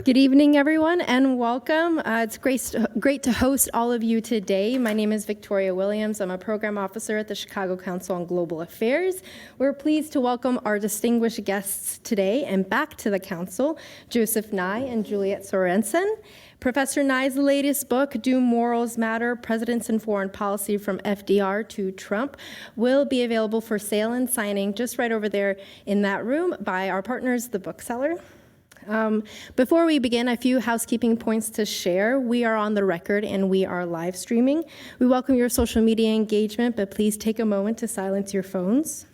Good evening, everyone, and welcome. It's great to host all of you today. My name is Victoria Williams. I'm a program officer at the Chicago Council on Global Affairs. We're pleased to welcome our distinguished guests today and back to the council, Joseph Nye and Juliet Sorensen. Professor Nye's latest book, Do Morals Matter? Presidents and Foreign Policy from FDR to Trump, will be available for sale and signing just right over there in that room by our partners, the bookseller. Before we begin, a few housekeeping points to share. We are on the record and we are live streaming. We welcome your social media engagement, but please take a moment to silence your phones.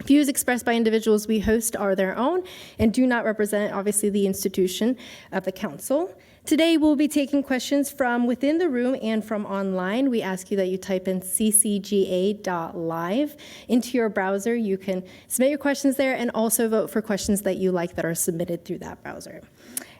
Views expressed by individuals we host are their own and do not represent, obviously, the institution of the council. Today, we'll be taking questions from within the room and from online. We ask you that you type in ccga.live into your browser. You can submit your questions there and also vote for questions that you like that are submitted through that browser.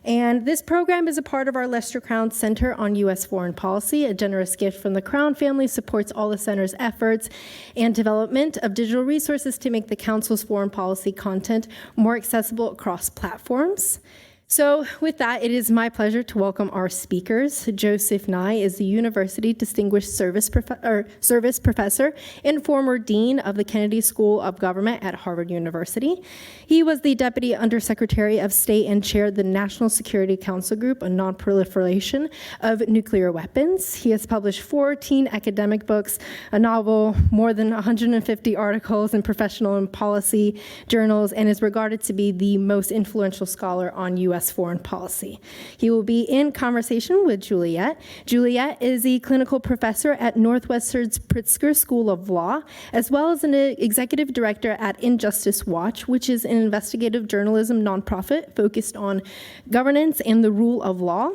And this program is a part of our Lester Crown Center on U.S. Foreign Policy. A generous gift from the Crown family supports all the center's efforts and development of digital resources to make the council's foreign policy content more accessible across platforms. So with that, it is my pleasure to welcome our speakers. Joseph Nye is the University Distinguished Service Professor and former Dean of the Kennedy School of Government at Harvard University. He was the Deputy Undersecretary of State and chaired the National Security Council Group on Non-Proliferation of Nuclear Weapons. He has published 14 academic books, a novel, more than 150 articles in professional and policy journals, and is regarded to be the most influential scholar on U.S. foreign policy. He will be in conversation with Juliet. Juliet is a clinical professor at Northwestern's Pritzker School of Law, as well as an executive director at Injustice Watch, which is an investigative journalism nonprofit focused on governance and the rule of law.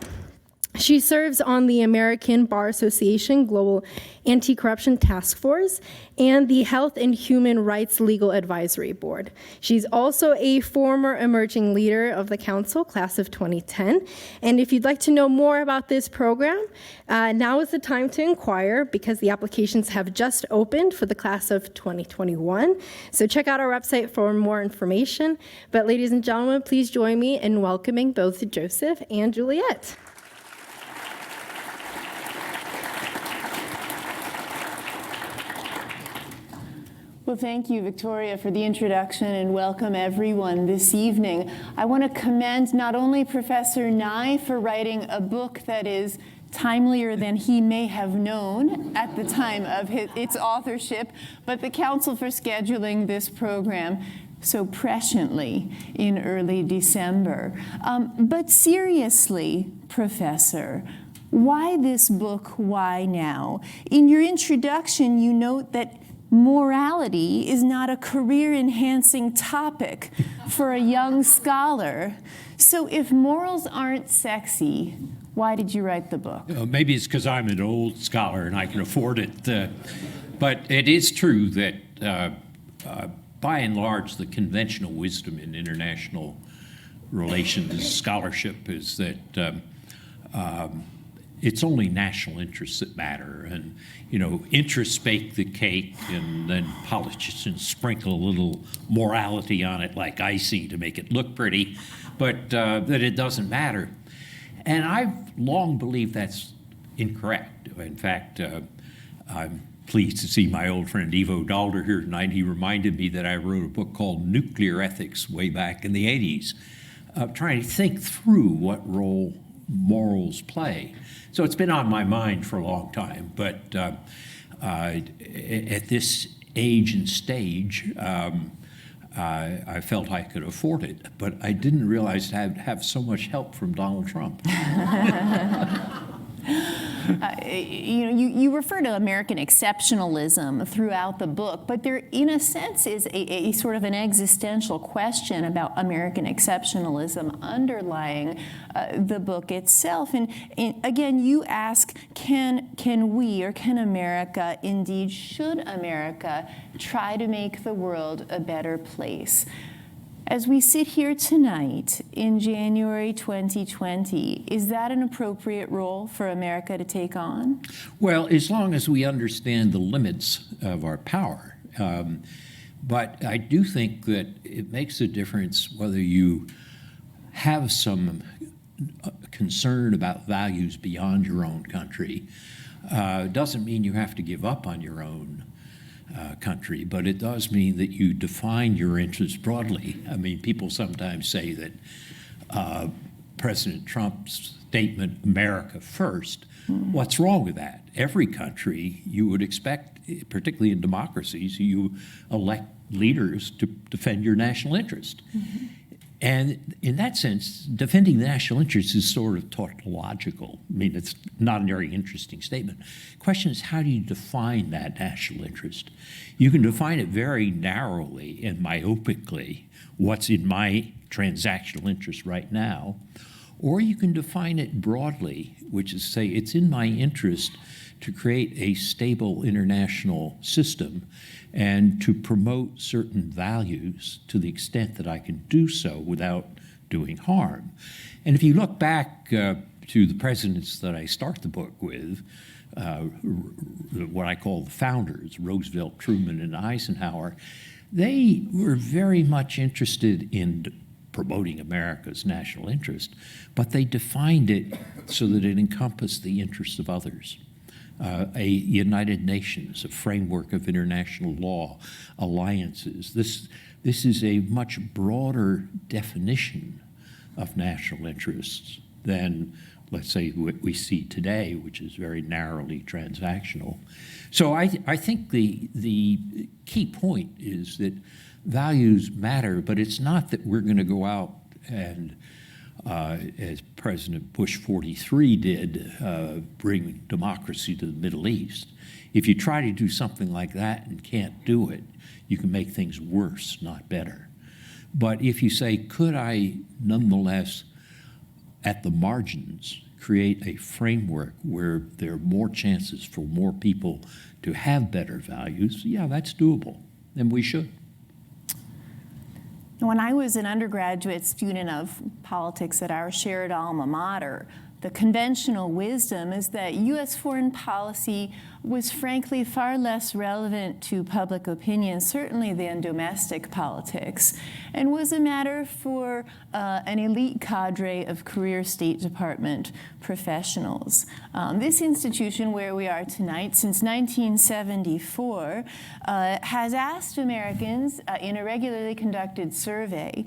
She serves on the American Bar Association Global Anti-Corruption Task Force and the Health and Human Rights Legal Advisory Board. She's also a former emerging leader of the council, class of 2010. And if you'd like to know more about this program, now is the time to inquire because the applications have just opened for the class of 2021. So check out our website for more information. But ladies and gentlemen, please join me in welcoming both Joseph and Juliet. Well, thank you, Victoria, for the introduction, and welcome everyone this evening. I want to commend not only Professor Nye for writing a book that is timelier than he may have known at the time of its authorship, but the Council for scheduling this program so presciently in early December. But seriously, Professor, why this book? Why now? In your introduction, you note that morality is not a career-enhancing topic for a young scholar. So if morals aren't sexy, why did you write the book? Maybe it's because I'm an old scholar and I can afford it. But it is true that, by and large, the conventional wisdom in international relations scholarship is that it's only national interests that matter. And, interests bake the cake, and then politicians sprinkle a little morality on it like icing to make it look pretty, but that it doesn't matter. And I've long believed that's incorrect. In fact, I'm pleased to see my old friend Ivo Dalder here tonight. He reminded me that I wrote a book called Nuclear Ethics way back in the 80s, trying to think through what role morals play. So it's been on my mind for a long time, but at this age and stage, I felt I could afford it, but I didn't realize I'd have so much help from Donald Trump. You refer to American exceptionalism throughout the book, but there, in a sense, is a sort of an existential question about American exceptionalism underlying the book itself. And again, you ask, can we, or can America, indeed, should America try to make the world a better place? As we sit here tonight in January 2020, is that an appropriate role for America to take on? Well, as long as we understand the limits of our power. But I do think that it makes a difference whether you have some concern about values beyond your own country doesn't mean you have to give up on your own country, but it does mean that you define your interests broadly. I mean, people sometimes say that President Trump's statement, America first, what's wrong with that? Every country, you would expect, particularly in democracies, you elect leaders to defend your national interest. And in that sense, defending the national interest is sort of tautological. I mean, it's not a very interesting statement. The question is, how do you define that national interest? You can define it very narrowly and myopically, what's in my transactional interest right now, or you can define it broadly, which is say it's in my interest to create a stable international system and to promote certain values to the extent that I can do so without doing harm. And if you look back to the presidents that I start the book with, what I call the founders, Roosevelt, Truman, and Eisenhower, they were very much interested in promoting America's national interest, but they defined it so that it encompassed the interests of others. A United Nations, a framework of international law, alliances. This is a much broader definition of national interests than, let's say, what we see today, which is very narrowly transactional. So I think the key point is that values matter, but it's not that we're going to go out and as President Bush 43 did, bring democracy to the Middle East. If you try to do something like that and can't do it, you can make things worse, not better. But if you say, could I nonetheless, at the margins, create a framework where there are more chances for more people to have better values, yeah, that's doable, and we should. When I was an undergraduate student of politics at our shared alma mater, the conventional wisdom is that U.S. foreign policy was frankly far less relevant to public opinion, certainly than domestic politics, and was a matter for an elite cadre of career State Department professionals. This institution, where we are tonight, since 1974, has asked Americans in a regularly conducted survey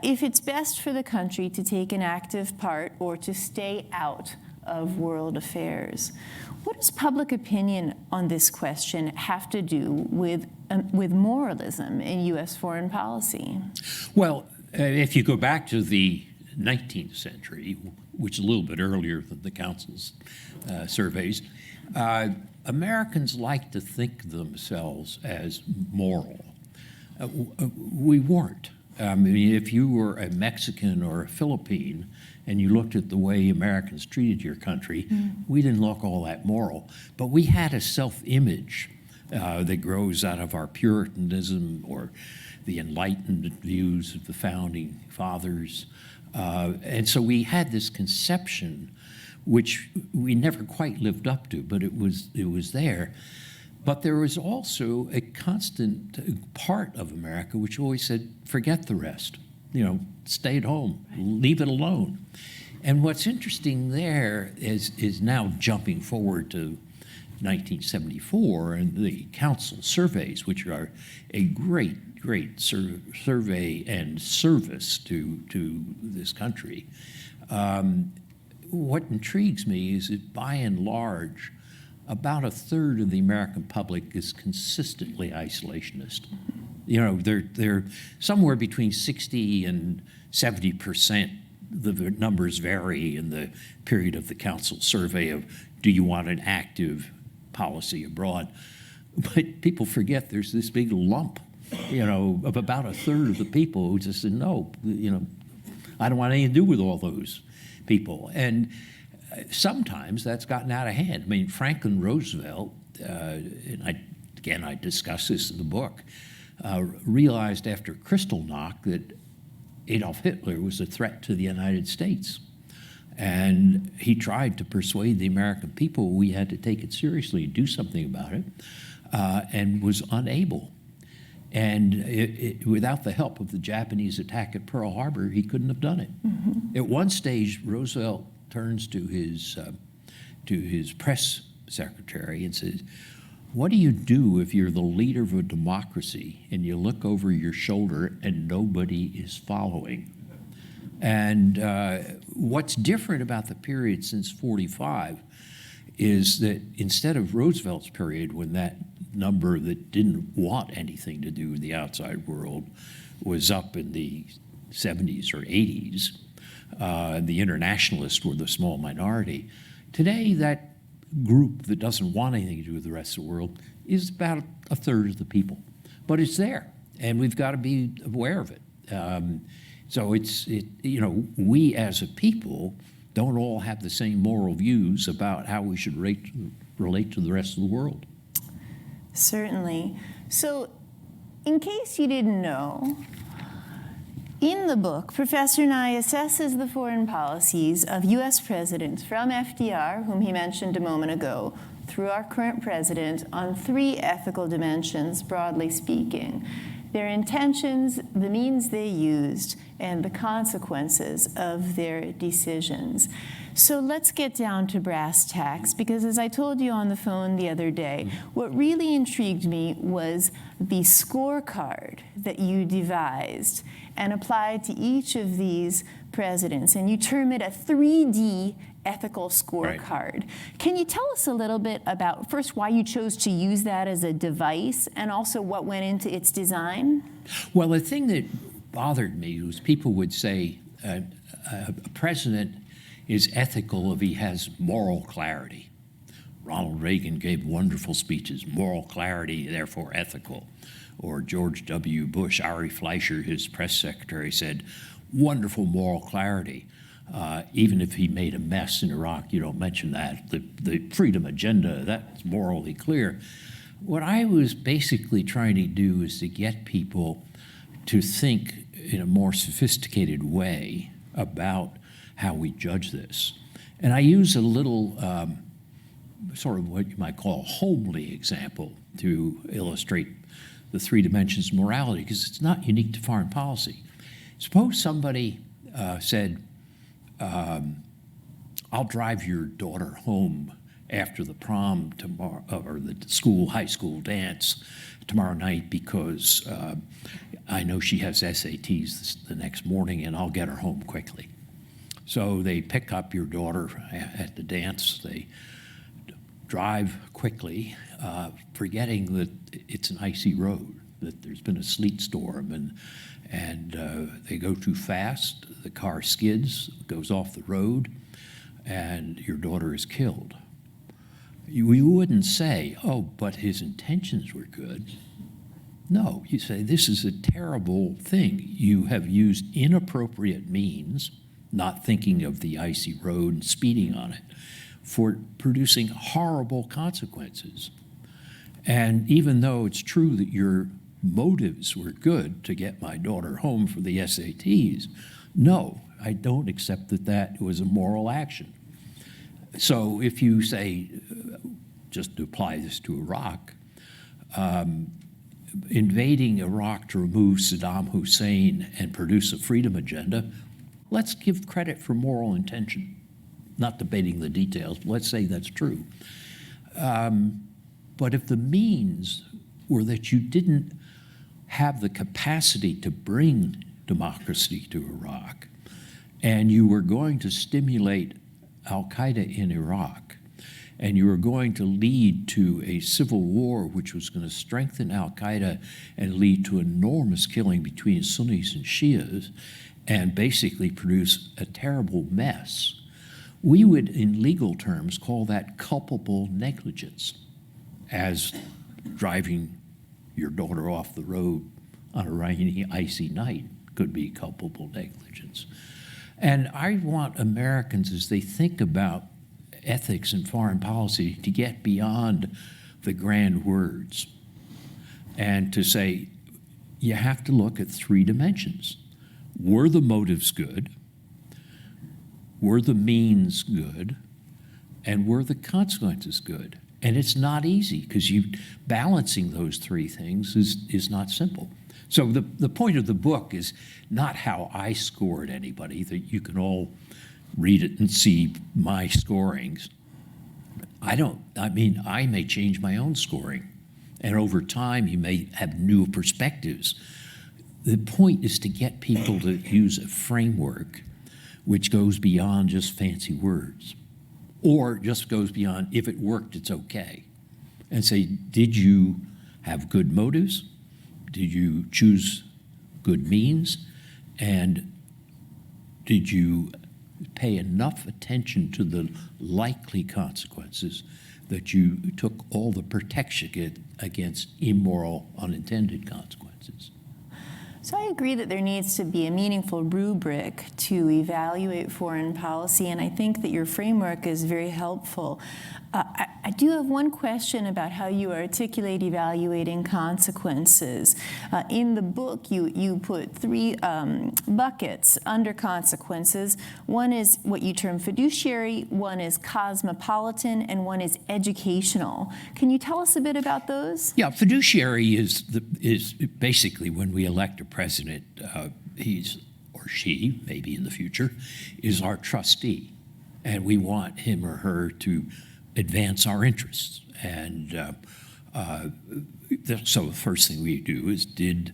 if it's best for the country to take an active part or to stay out of world affairs. What does public opinion on this question have to do with moralism in U.S. foreign policy? Well, if you go back to the 19th century, which is a little bit earlier than the Council's surveys, Americans like to think of themselves as moral. We weren't. I mean, if you were a Mexican or a Philippine and you looked at the way Americans treated your country, we didn't look all that moral. But we had a self-image that grows out of our Puritanism or the Enlightened views of the Founding Fathers. And so we had this conception, which we never quite lived up to, but it was there. But there was also a constant part of America which always said, forget the rest. You know, stay at home, leave it alone. And what's interesting there is now jumping forward to 1974 and the Council surveys, which are a great survey and service to this country. What intrigues me is that by and large, about a third of the American public is consistently isolationist. You know, they're somewhere between 60 and 70%. The numbers vary in the period of the Council survey of, do you want an active policy abroad? But people forget there's this big lump, you know, of about a third of the people who just said, no, you know, I don't want anything to do with all those people. And sometimes that's gotten out of hand. I mean, Franklin Roosevelt, and I discuss this in the book, realized after Kristallnacht that Adolf Hitler was a threat to the United States. And he tried to persuade the American people we had to take it seriously and do something about it, and was unable. And without the help of the Japanese attack at Pearl Harbor, he couldn't have done it. At one stage, Roosevelt turns to his press secretary and says, "What do you do if you're the leader of a democracy and you look over your shoulder and nobody is following?" And what's different about the period since 45 is that instead of Roosevelt's period, when that number that didn't want anything to do with the outside world was up in the 70s or 80s, the internationalists were the small minority. Today, that group that doesn't want anything to do with the rest of the world is about a third of the people. But it's there, and we've got to be aware of it. So we as a people don't all have the same moral views about how we should relate to the rest of the world. Certainly. So, in case you didn't know, in the book, Professor Nye assesses the foreign policies of U.S. presidents from FDR, whom he mentioned a moment ago, through our current president on 3 ethical dimensions, broadly speaking: their intentions, the means they used, and the consequences of their decisions. So let's get down to brass tacks, because as I told you on the phone the other day, what really intrigued me was the scorecard that you devised and applied to each of these presidents. And you term it a 3D ethical scorecard. Right. Can you tell us a little bit about, first, why you chose to use that as a device, and also what went into its design? Well, the thing that bothered me was people would say a president is ethical if he has moral clarity. Ronald Reagan gave wonderful speeches, moral clarity, therefore ethical. Or George W. Bush, Ari Fleischer, his press secretary, said, wonderful moral clarity. Even if he made a mess in Iraq, you don't mention that. The freedom agenda, that's morally clear. What I was basically trying to do is to get people to think in a more sophisticated way about how we judge this. And I use a little sort of what you might call a homely example to illustrate the 3 dimensions of morality, because it's not unique to foreign policy. Suppose somebody said, I'll drive your daughter home after the prom tomorrow, or the high school dance tomorrow night, because I know she has SATs the next morning, and I'll get her home quickly. So they pick up your daughter at the dance. They drive quickly, forgetting that it's an icy road, that there's been a sleet storm, and they go too fast. The car skids, goes off the road, and your daughter is killed. You wouldn't say, oh, but his intentions were good. No, you say, this is a terrible thing. You have used inappropriate means, not thinking of the icy road and speeding on it, for producing horrible consequences. And even though it's true that your motives were good to get my daughter home for the SATs, no, I don't accept that that was a moral action. So if you say, just to apply this to Iraq, invading Iraq to remove Saddam Hussein and produce a freedom agenda, let's give credit for moral intention. Not debating the details, but let's say that's true. But if the means were that you didn't have the capacity to bring democracy to Iraq, and you were going to stimulate al-Qaeda in Iraq, and you were going to lead to a civil war which was going to strengthen al-Qaeda and lead to enormous killing between Sunnis and Shias, and basically produce a terrible mess, we would, in legal terms, call that culpable negligence, as driving your daughter off the road on a rainy, icy night could be culpable negligence. And I want Americans, as they think about ethics and foreign policy, to get beyond the grand words and to say, you have to look at 3 dimensions. Were the motives good? Were the means good? And were the consequences good? And it's not easy because balancing those three things is not simple. So the point of the book is not how I scored anybody, that you can all read it and see my scorings. I may change my own scoring. And over time, you may have new perspectives. The point is to get people to use a framework which goes beyond just fancy words, or just goes beyond, if it worked, it's okay. And say, did you have good motives? Did you choose good means? And did you pay enough attention to the likely consequences that you took all the protection against immoral, unintended consequences? So I agree that there needs to be a meaningful rubric to evaluate foreign policy, and I think that your framework is very helpful. I do have one question about how you articulate evaluating consequences. In the book, you put three buckets under consequences. One is what you term fiduciary, one is cosmopolitan, and one is educational. Can you tell us a bit about those? Yeah, fiduciary is basically when we elect a president, he's or she, maybe in the future, is our trustee. And we want him or her to advance our interests. And so the first thing we do is, did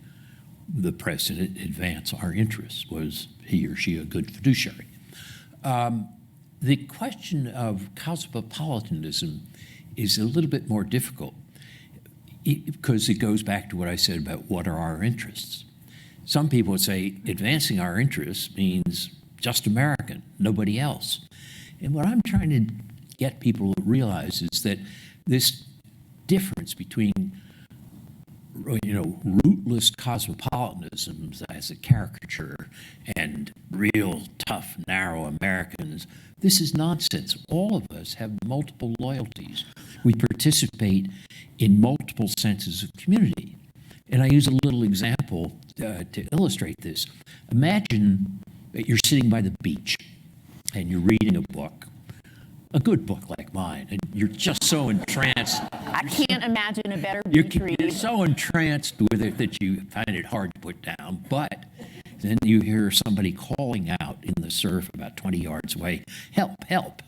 the president advance our interests? Was he or she a good fiduciary? The question of cosmopolitanism is a little bit more difficult because it goes back to what I said about what are our interests. Some people would say advancing our interests means just American, nobody else. And what I'm trying to get people to realize is that this difference between, rootless cosmopolitanism as a caricature and real tough, narrow Americans, this is nonsense. All of us have multiple loyalties. We participate in multiple senses of community. And I use a little example to illustrate this. Imagine that you're sitting by the beach and you're reading a book, a good book like mine, and you're just so entranced. I can't imagine a better You're beach read. so entranced with it that you find it hard to put down. But then you hear somebody calling out in the surf about 20 yards away, "Help, help."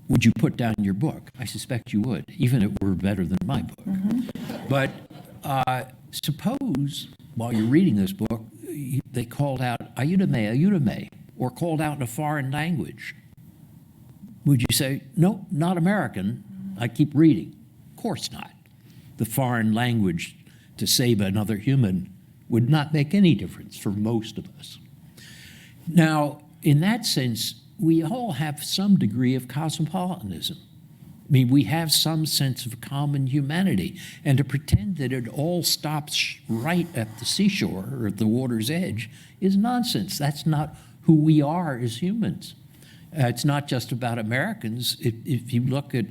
Would you put down your book? I suspect you would, even if it were better than my book. Mm-hmm. But suppose while you're reading this book, they called out "Ayúdame, ayúdame," or called out in a foreign language. Would you say, "No, not American, I keep reading"? Of course not. The foreign language to save another human would not make any difference for most of us. Now, in that sense, we all have some degree of cosmopolitanism. I mean, we have some sense of common humanity, and to pretend that it all stops right at the seashore or at the water's edge is nonsense. That's not who we are as humans. It's not just about Americans. If you look at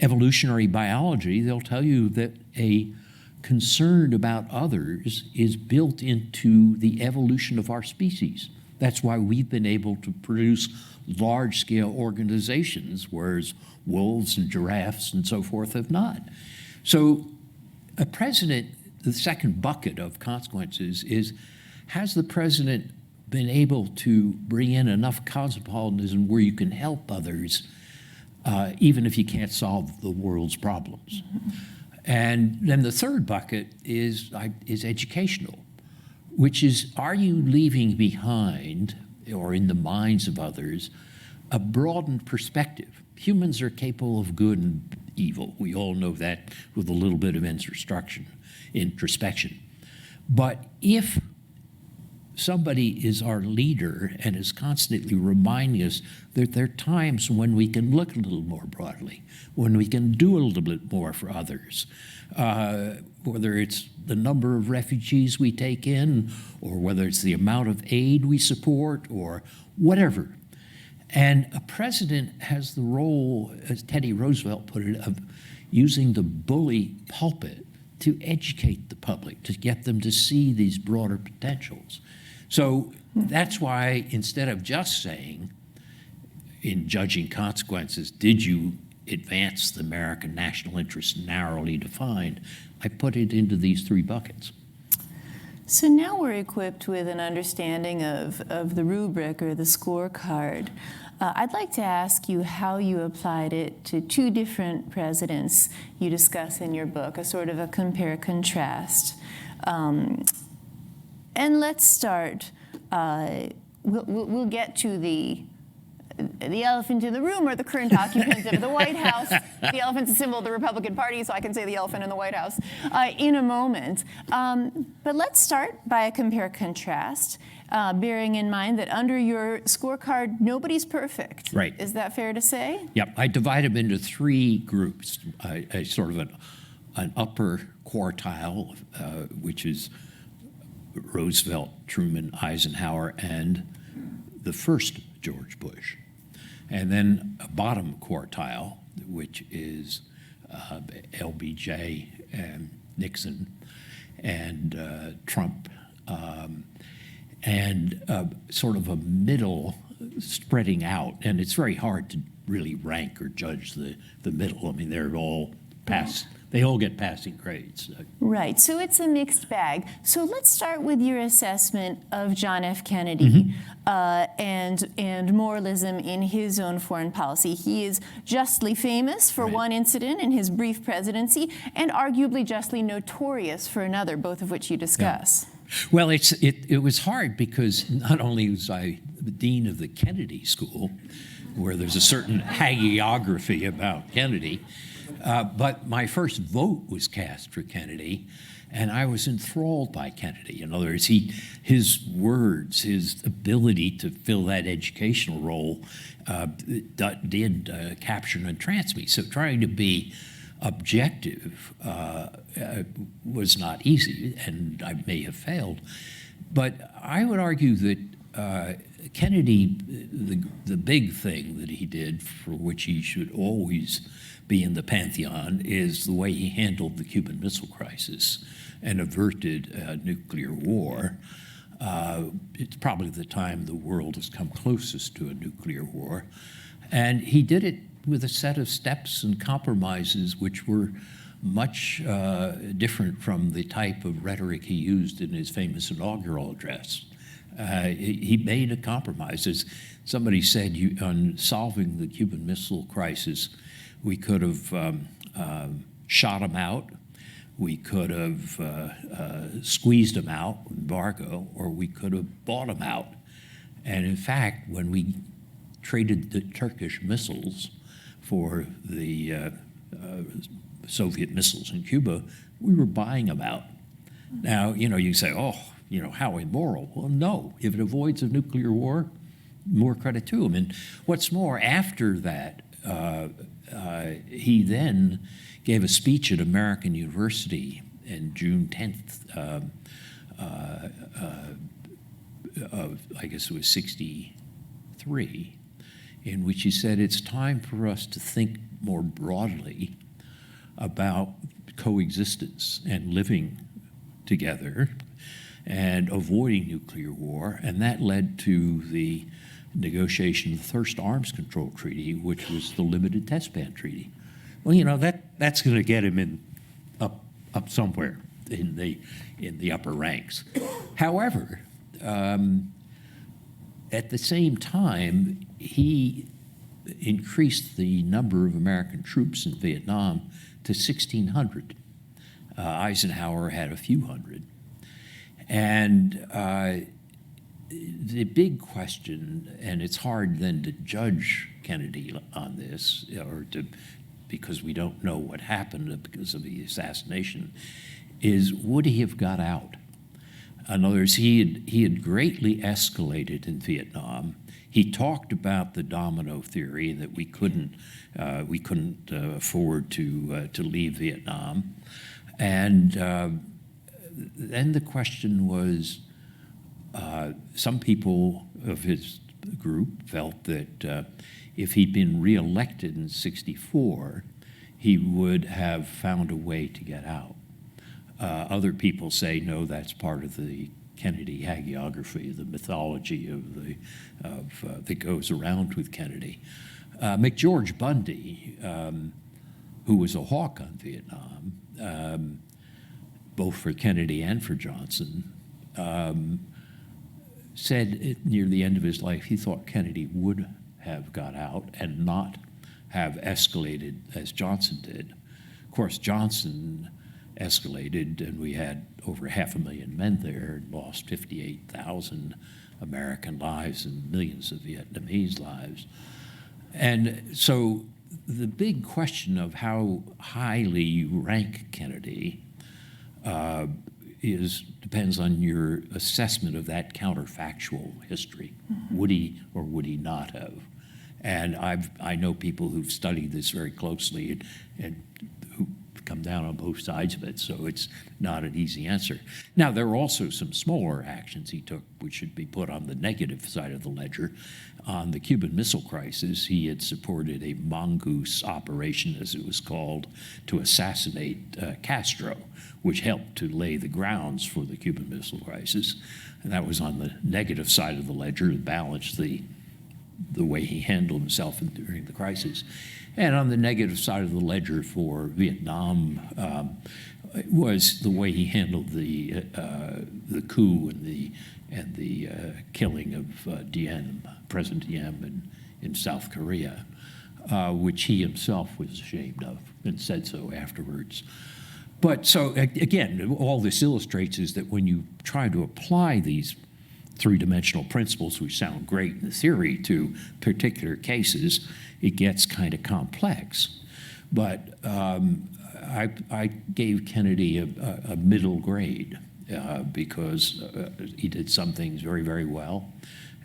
evolutionary biology, they'll tell you that a concern about others is built into the evolution of our species. That's why we've been able to produce large-scale organizations, whereas wolves and giraffes and so forth have not. So a president, the second bucket of consequences is, has the president been able to bring in enough cosmopolitanism where you can help others, even if you can't solve the world's problems? Mm-hmm. And then the third bucket is educational, which is, are you leaving behind, or in the minds of others, a broadened perspective? Humans are capable of good and evil. We all know that with a little bit of introspection. But if somebody is our leader and is constantly reminding us that there are times when we can look a little more broadly, when we can do a little bit more for others, whether it's the number of refugees we take in, or whether it's the amount of aid we support, or whatever. And a president has the role, as Teddy Roosevelt put it, of using the bully pulpit to educate the public, to get them to see these broader potentials. So that's why, instead of just saying, in judging consequences, did you advance the American national interest narrowly defined, I put it into these three buckets. So now we're equipped with an understanding of the rubric or the scorecard. I'd like to ask you how you applied it to two different presidents you discuss in your book, a sort of a compare-contrast. And let's start. We'll get to the elephant in the room, or the current occupant of the White House. The elephant's a symbol of the Republican Party, so I can say the elephant in the White House in a moment. But let's start by a compare-contrast, bearing in mind that under your scorecard, nobody's perfect. Right. Is that fair to say? Yep, I divide them into three groups, a sort of an upper quartile, which is Roosevelt, Truman, Eisenhower, and the first George Bush. And then a bottom quartile, which is LBJ and Nixon and Trump, and sort of a middle spreading out. And it's very hard to really rank or judge the middle. I mean, they're all they all get passing grades. Right, so it's a mixed bag. So let's start with your assessment of John F. Kennedy and moralism in his own foreign policy. He is justly famous for one incident in his brief presidency, and arguably justly notorious for another, both of which you discuss. Yeah. Well, it was hard because not only was I the dean of the Kennedy School, where there's a certain hagiography about Kennedy, but my first vote was cast for Kennedy, and I was enthralled by Kennedy. In other words, his words, his ability to fill that educational role did capture and entrance me. So trying to be objective was not easy, and I may have failed. But I would argue that Kennedy, the big thing that he did, for which he should always be in the pantheon, is the way he handled the Cuban Missile Crisis and averted nuclear war. It's probably the time the world has come closest to a nuclear war. And he did it with a set of steps and compromises which were much different from the type of rhetoric he used in his famous inaugural address. He made a compromise. As somebody said, on solving the Cuban Missile Crisis, we could have shot him out, we could have squeezed him out, embargo, or we could have bought him out. And in fact, when we traded the Turkish missiles for the Soviet missiles in Cuba, we were buying them out. Now, you say, how immoral. Well, no. If it avoids a nuclear war, more credit to him. And what's more, after that, he then gave a speech at American University in June 10th of, I guess it was 63, in which he said, it's time for us to think more broadly about coexistence and living together and avoiding nuclear war. And that led to the negotiation of the first arms control treaty, which was the limited test ban treaty. Well, that's going to get him up somewhere in the upper ranks. However, at the same time, he increased the number of American troops in Vietnam to 1,600. Eisenhower had a few hundred. And the big question, and it's hard then to judge Kennedy on this, because we don't know what happened because of the assassination, is would he have got out? In other words, he had greatly escalated in Vietnam. He talked about the domino theory, that we couldn't afford to leave Vietnam, and then the question was, some people of his group felt that if he'd been reelected in '64, he would have found a way to get out. Other people say, no, that's part of the Kennedy hagiography, the mythology that goes around with Kennedy. McGeorge Bundy, who was a hawk on Vietnam, both for Kennedy and for Johnson, said near the end of his life he thought Kennedy would have got out and not have escalated as Johnson did. Of course, Johnson escalated, and we had over 500,000 men there, and lost 58,000 American lives and millions of Vietnamese lives. And so the big question of how highly you rank Kennedy depends on your assessment of that counterfactual history. Mm-hmm. Would he or would he not have? And I know people who've studied this very closely and who come down on both sides of it, so it's not an easy answer. Now, there are also some smaller actions he took which should be put on the negative side of the ledger. On the Cuban Missile Crisis, he had supported a mongoose operation, as it was called, to assassinate Castro, which helped to lay the grounds for the Cuban Missile Crisis. And that was on the negative side of the ledger to balance the way he handled himself during the crisis. And on the negative side of the ledger for Vietnam was the way he handled the coup and the killing of Diem, President Diem in South Korea, which he himself was ashamed of and said so afterwards. But so again, all this illustrates is that when you try to apply these three-dimensional principles, which sound great in theory, to particular cases, it gets kind of complex. But I gave Kennedy a middle grade because he did some things very, very well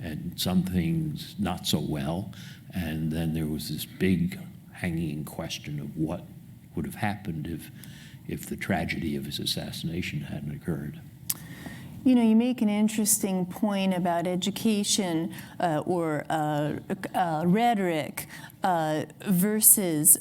and some things not so well. And then there was this big hanging question of what would have happened if the tragedy of his assassination hadn't occurred. You know, you make an interesting point about education or rhetoric versus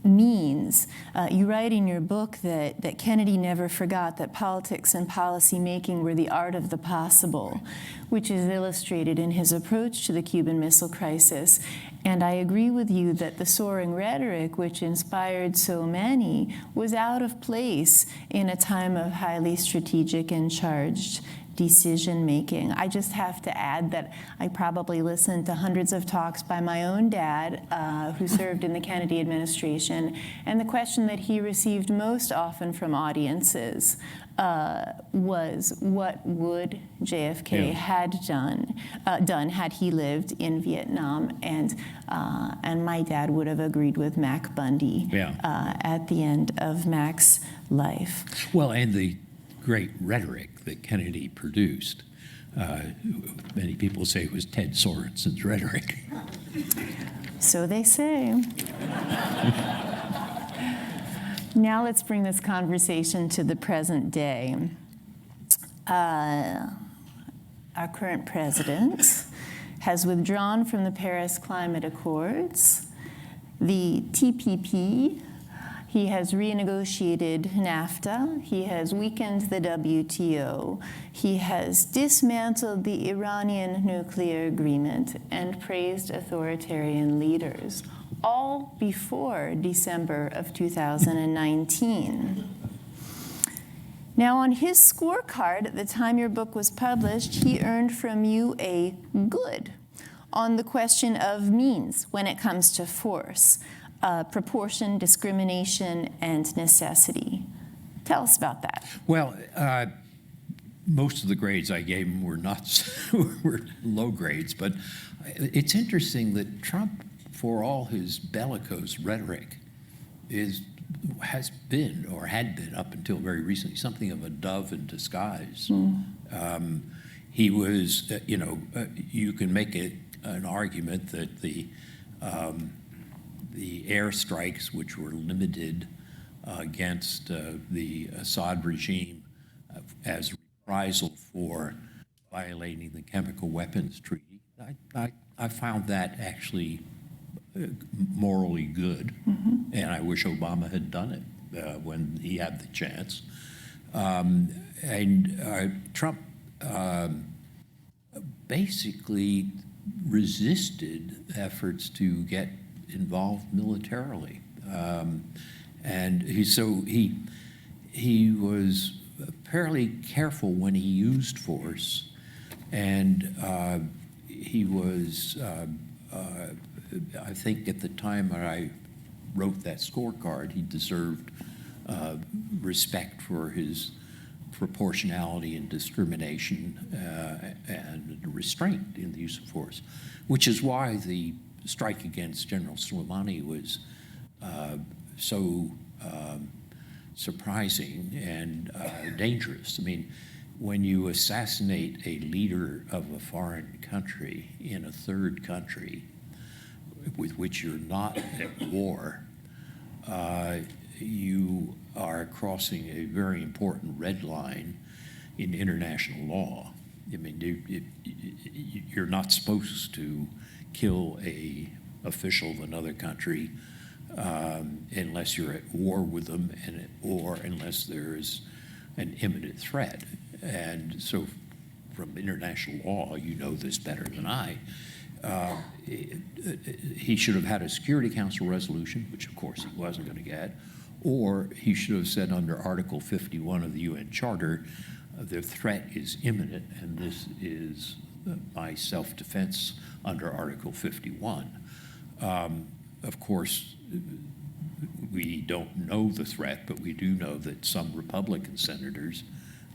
means. You write in your book that Kennedy never forgot that politics and policy making were the art of the possible, which is illustrated in his approach to the Cuban Missile Crisis. And I agree with you that the soaring rhetoric, which inspired so many, was out of place in a time of highly strategic and charged decision-making. I just have to add that I probably listened to hundreds of talks by my own dad, who served in the Kennedy administration, and the question that he received most often from audiences was, what would JFK had done had he lived in Vietnam? And my dad would have agreed with Mac Bundy at the end of Mac's life. Well, and the great rhetoric that Kennedy produced. Many people say it was Ted Sorensen's rhetoric. So they say. Now let's bring this conversation to the present day. Our current president has withdrawn from the Paris Climate Accords, the TPP. He has renegotiated NAFTA. He has weakened the WTO. He has dismantled the Iranian nuclear agreement and praised authoritarian leaders, all before December of 2019. Now, on his scorecard, at the time your book was published, he earned from you a good on the question of means when it comes to force. Proportion, discrimination, and necessity. Tell us about that. Well, most of the grades I gave him were were low grades, but it's interesting that Trump, for all his bellicose rhetoric, has been or had been up until very recently something of a dove in disguise. He was, you can make an argument that the airstrikes, which were limited against the Assad regime as reprisal for violating the chemical weapons treaty, I found that actually morally good, and I wish Obama had done it when he had the chance. And Trump basically resisted efforts to get involved militarily. And he was fairly careful when he used force, and he was, I think at the time when I wrote that scorecard, he deserved respect for his proportionality and discrimination and restraint in the use of force, which is why the strike against General Soleimani was so surprising and dangerous. I mean, when you assassinate a leader of a foreign country in a third country with which you're not at war, you are crossing a very important red line in international law. I mean, you're not supposed to kill a official of another country unless you're at war with them or unless there's an imminent threat. And so from international law, you know this better than I, he should have had a Security Council resolution, which of course he wasn't going to get, or he should have said under Article 51 of the UN Charter, the threat is imminent, and this is my self-defense under Article 51. Of course, we don't know the threat, but we do know that some Republican senators,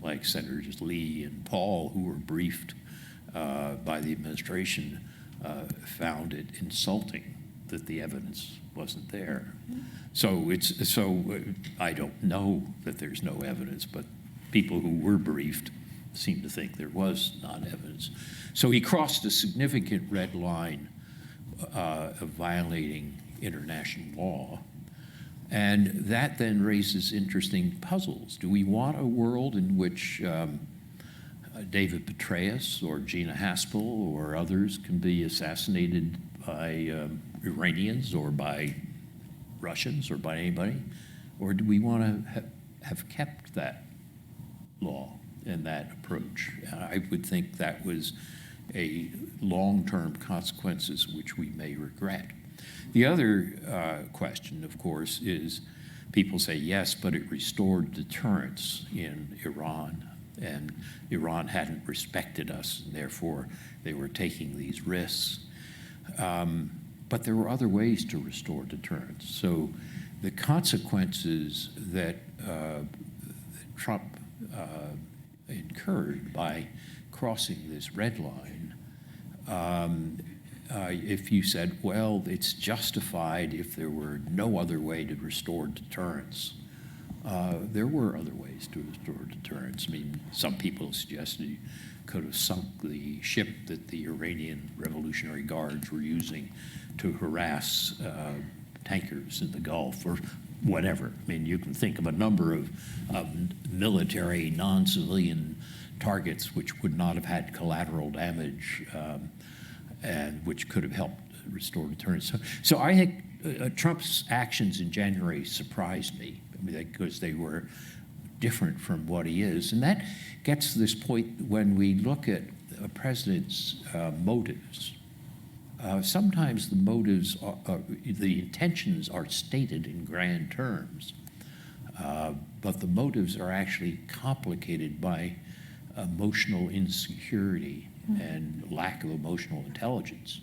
like Senators Lee and Paul, who were briefed by the administration, found it insulting that the evidence wasn't there. So I don't know that there's no evidence, but people who were briefed seem to think there was not evidence. So he crossed a significant red line of violating international law. And that then raises interesting puzzles. Do we want a world in which David Petraeus or Gina Haspel or others can be assassinated by Iranians or by Russians or by anybody? Or do we want to have kept that law and that approach? I would think that was a long-term consequences which we may regret. The other question, of course, is people say, yes, but it restored deterrence in Iran, and Iran hadn't respected us, and therefore they were taking these risks. But there were other ways to restore deterrence. So the consequences that Trump incurred by crossing this red line, if you said, well, it's justified if there were no other way to restore deterrence, there were other ways to restore deterrence. I mean, some people suggested you could have sunk the ship that the Iranian Revolutionary Guards were using to harass tankers in the Gulf or whatever. I mean, you can think of a number of military, non-civilian targets which would not have had collateral damage and which could have helped restore deterrence. So I think Trump's actions in January surprised me, because they were different from what he is. And that gets to this point when we look at a president's motives. Sometimes the motives, the intentions are stated in grand terms, but the motives are actually complicated by emotional insecurity and lack of emotional intelligence.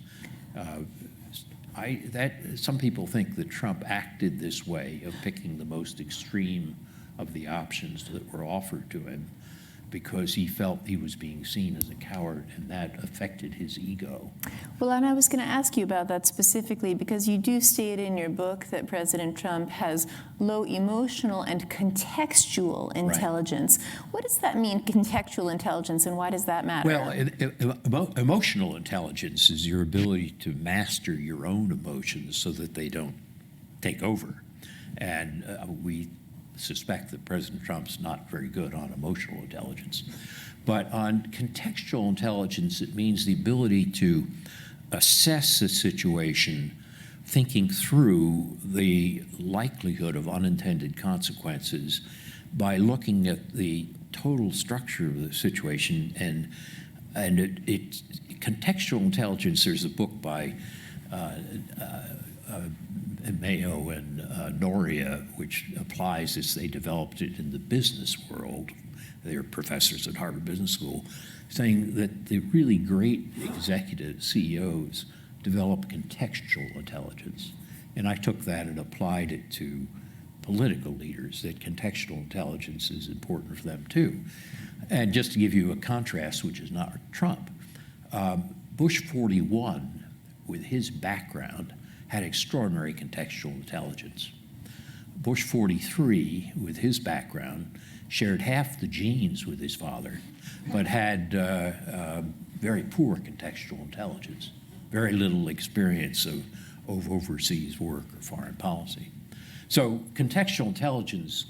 Some people think that Trump acted this way of picking the most extreme of the options that were offered to him because he felt he was being seen as a coward, and that affected his ego. Well, and I was going to ask you about that specifically because you do state in your book that President Trump has low emotional and contextual intelligence. Right. What does that mean, contextual intelligence, and why does that matter? Well, emotional intelligence is your ability to master your own emotions so that they don't take over. And we suspect that President Trump's not very good on emotional intelligence. But on contextual intelligence, it means the ability to assess a situation, thinking through the likelihood of unintended consequences by looking at the total structure of the situation and And contextual intelligence, there's a book by Mayo and Noria, which applies this. They developed it in the business world. They're professors at Harvard Business School, saying that the really great executive CEOs develop contextual intelligence. And I took that and applied it to political leaders, that contextual intelligence is important for them too. And just to give you a contrast, which is not Trump, Bush 41, with his background, had extraordinary contextual intelligence. Bush 43, with his background, shared half the genes with his father, but had very poor contextual intelligence, very little experience of overseas work or foreign policy. So contextual intelligence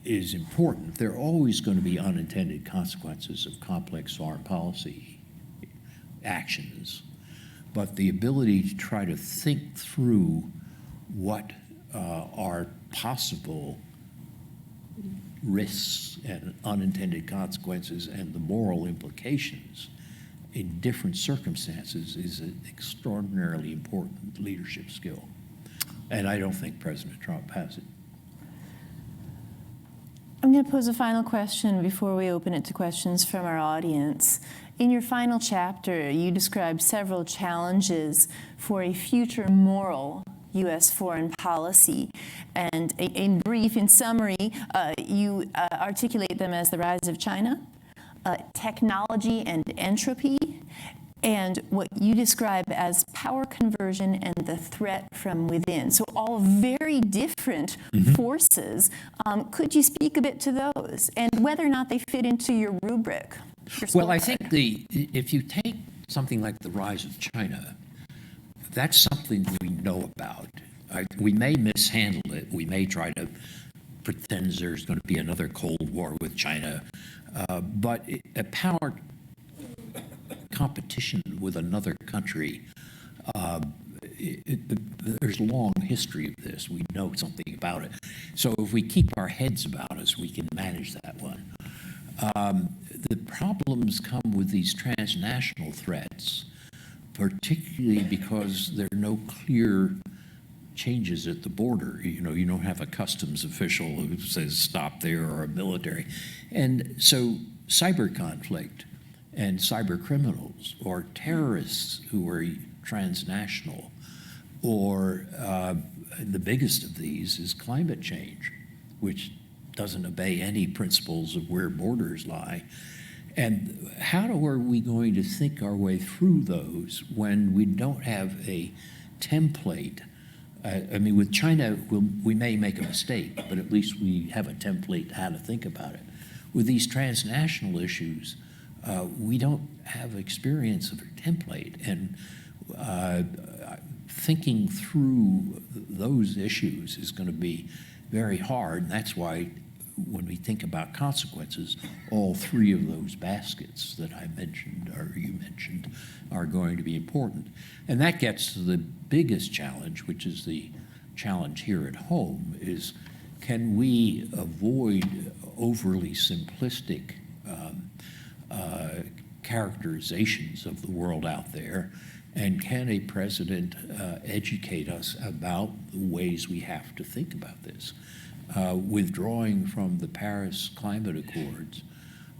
is important. There are always going to be unintended consequences of complex foreign policy actions, but the ability to try to think through what are possible risks and unintended consequences and the moral implications in different circumstances is an extraordinarily important leadership skill. And I don't think President Trump has it. I'm going to pose a final question before we open it to questions from our audience. In your final chapter, you describe several challenges for a future moral U.S. foreign policy. And in brief, in summary, you articulate them as the rise of China, technology and entropy, and what you describe as power conversion and the threat from within. So all very different forces. Could you speak a bit to those and whether or not they fit into your rubric? Well, I think if you take something like the rise of China, that's something we know about. We may mishandle it. We may try to pretend there's going to be another Cold War with China. But a power competition with another country, there's a long history of this. We know something about it. So if we keep our heads about us, we can manage that one. The problems come with these transnational threats, particularly because there are no clear changes at the border. You know, you don't have a customs official who says stop there or a military. And so cyber conflict and cyber criminals or terrorists who are transnational, or the biggest of these is climate change, which doesn't obey any principles of where borders lie. And how are we going to think our way through those when we don't have a template? I mean, with China, we may make a mistake, but at least we have a template how to think about it. With these transnational issues, we don't have experience of a template, and thinking through those issues is going to be very hard. And that's why when we think about consequences, all three of those baskets that I mentioned, or you mentioned, are going to be important. And that gets to the biggest challenge, which is the challenge here at home, is can we avoid overly simplistic characterizations of the world out there, and can a president educate us about the ways we have to think about this? Withdrawing from the Paris Climate Accords,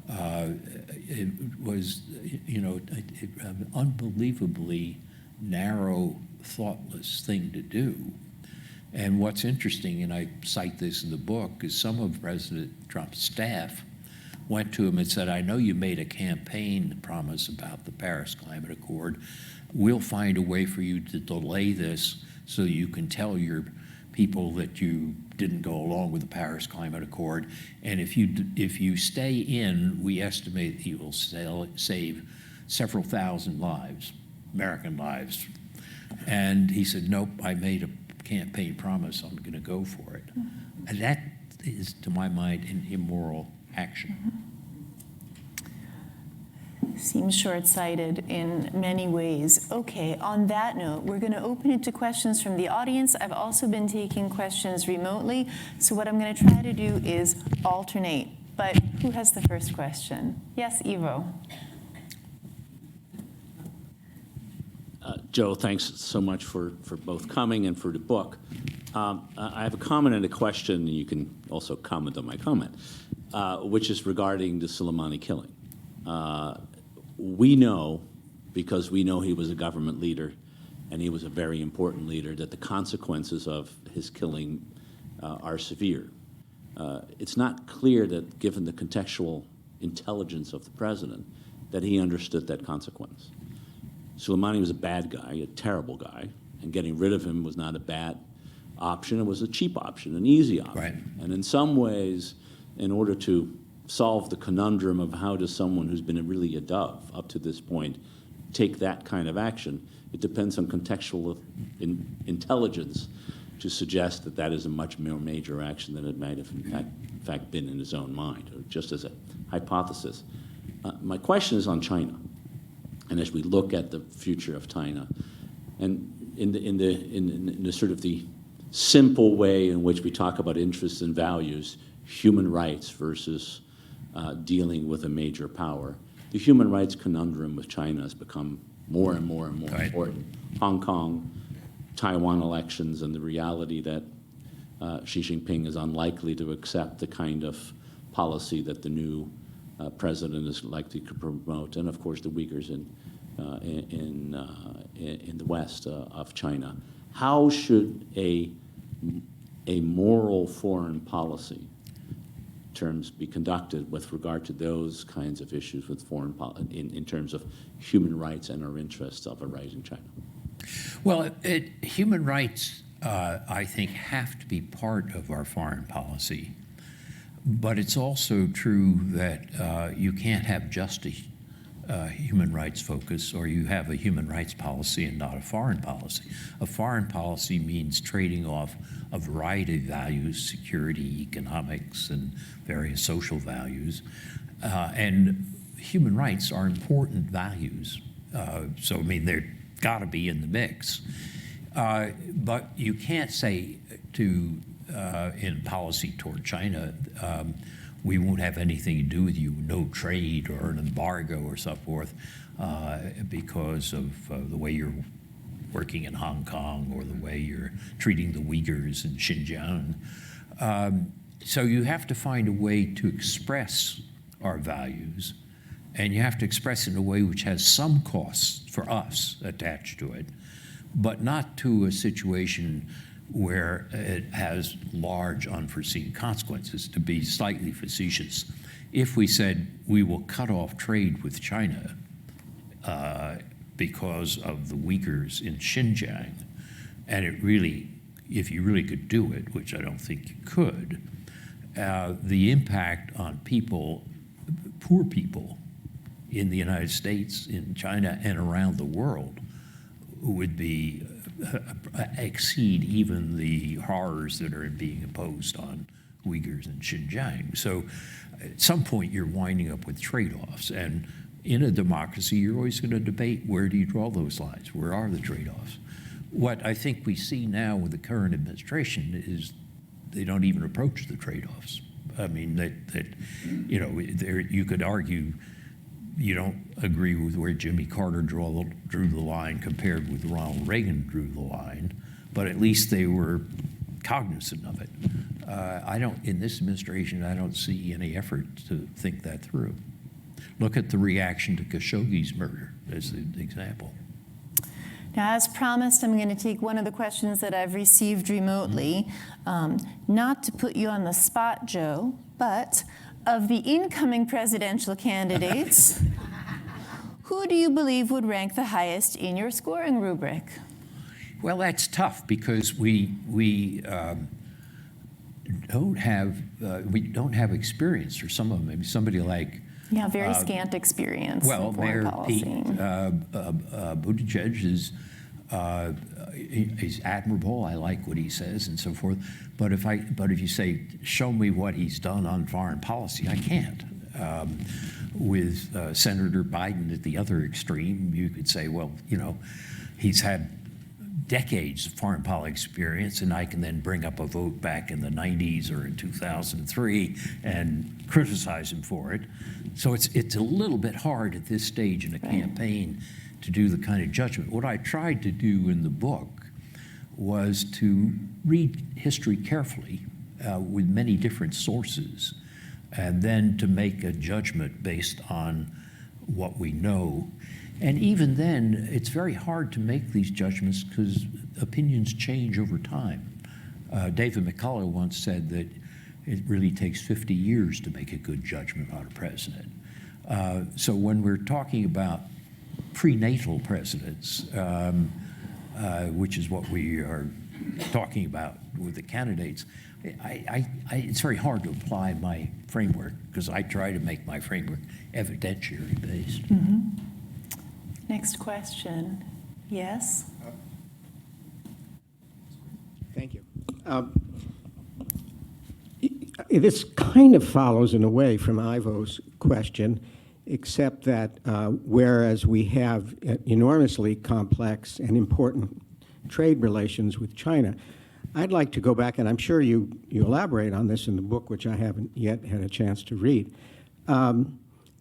it was, an unbelievably narrow, thoughtless thing to do. And what's interesting, and I cite this in the book, is some of President Trump's staff went to him and said, I know you made a campaign promise about the Paris Climate Accord. We'll find a way for you to delay this so you can tell your people that you didn't go along with the Paris Climate Accord. And if you stay in, we estimate that you will save several thousand lives, American lives. And he said, nope, I made a campaign promise, I'm going to go for it. And that is, to my mind, an immoral action. Seems short-sighted in many ways. Okay, on that note, we're going to open it to questions from the audience. I've also been taking questions remotely, so what I'm going to try to do is alternate But who has the first question? Yes, Ivo. Joe, thanks so much for both coming and for the book. I have a comment and a question, and you can also comment on my comment, which is regarding the Soleimani killing. We know, because we know he was a government leader, and he was a very important leader, that the consequences of his killing are severe. It's not clear that, given the contextual intelligence of the president, that he understood that consequence. Soleimani was a bad guy, a terrible guy, and getting rid of him was not a bad option. It was a cheap option, an easy option. Right. And in some ways, in order to solve the conundrum of how does someone who's been really a dove up to this point take that kind of action, it depends on contextual intelligence to suggest that that is a much more major action than it might have in fact been in his own mind, or just as a hypothesis. My question is on China. And as we look at the future of China, and in the sort of the simple way in which we talk about interests and values, human rights versus dealing with a major power, the human rights conundrum with China has become more and more and more important. Hong Kong, Taiwan elections, and the reality that Xi Jinping is unlikely to accept the kind of policy that the new president is likely to promote, and of course the Uyghurs in the west of China. How should a moral foreign policy terms be conducted with regard to those kinds of issues with in terms of human rights and our interests of a rising China? Well, human rights, I think, have to be part of our foreign policy. But it's also true that you can't have just a human rights focus, or you have a human rights policy and not a foreign policy. A foreign policy means trading off a variety of values, security, economics, and various social values. And human rights are important values. So, I mean, they're got to be in the mix. But you can't say to in policy toward China, we won't have anything to do with you, no trade or an embargo or so forth, because of the way you're working in Hong Kong or the way you're treating the Uyghurs in Xinjiang. So you have to find a way to express our values, and you have to express it in a way which has some costs for us attached to it, but not to a situation where it has large unforeseen consequences. To be slightly facetious, if we said we will cut off trade with China because of the Uyghurs in Xinjiang, and it really, if you really could do it, which I don't think you could, the impact on people, poor people in the United States, in China, and around the world would be exceed even the horrors that are being imposed on Uyghurs in Xinjiang. So at some point you're winding up with trade-offs, and in a democracy you're always going to debate where do you draw those lines, where are the trade-offs. What I think we see now with the current administration is they don't even approach the trade-offs. I mean, that you know, you could argue you don't agree with where Jimmy Carter drew the line compared with Ronald Reagan drew the line, but at least they were cognizant of it. In this administration, I don't see any effort to think that through. Look at the reaction to Khashoggi's murder as the example. Now, as promised, I'm going to take one of the questions that I've received remotely. Not to put you on the spot, Joe, but of the incoming presidential candidates, who do you believe would rank the highest in your scoring rubric? Well, that's tough because we don't have experience for some of them. Maybe somebody like very scant experience. Well, in foreign Mayor policy. Pete Buttigieg is admirable. I like what he says and so forth. But if you say, show me what he's done on foreign policy, I can't. With Senator Biden at the other extreme, you could say, well, you know, he's had decades of foreign policy experience, and I can then bring up a vote back in the 90s or in 2003 and criticize him for it. So it's a little bit hard at this stage in a campaign to do the kind of judgment. What I tried to do in the book was to read history carefully with many different sources, and then to make a judgment based on what we know. And even then, it's very hard to make these judgments because opinions change over time. David McCullough once said that it really takes 50 years to make a good judgment on a president. So when we're talking about prenatal presidents, which is what we are talking about with the candidates, it's very hard to apply my framework because I try to make my framework evidentiary based. Mm-hmm. Next question. Yes? Thank you. This kind of follows in a way from Ivo's question, except that whereas we have enormously complex and important trade relations with China, I'd like to go back, and I'm sure you elaborate on this in the book, which I haven't yet had a chance to read.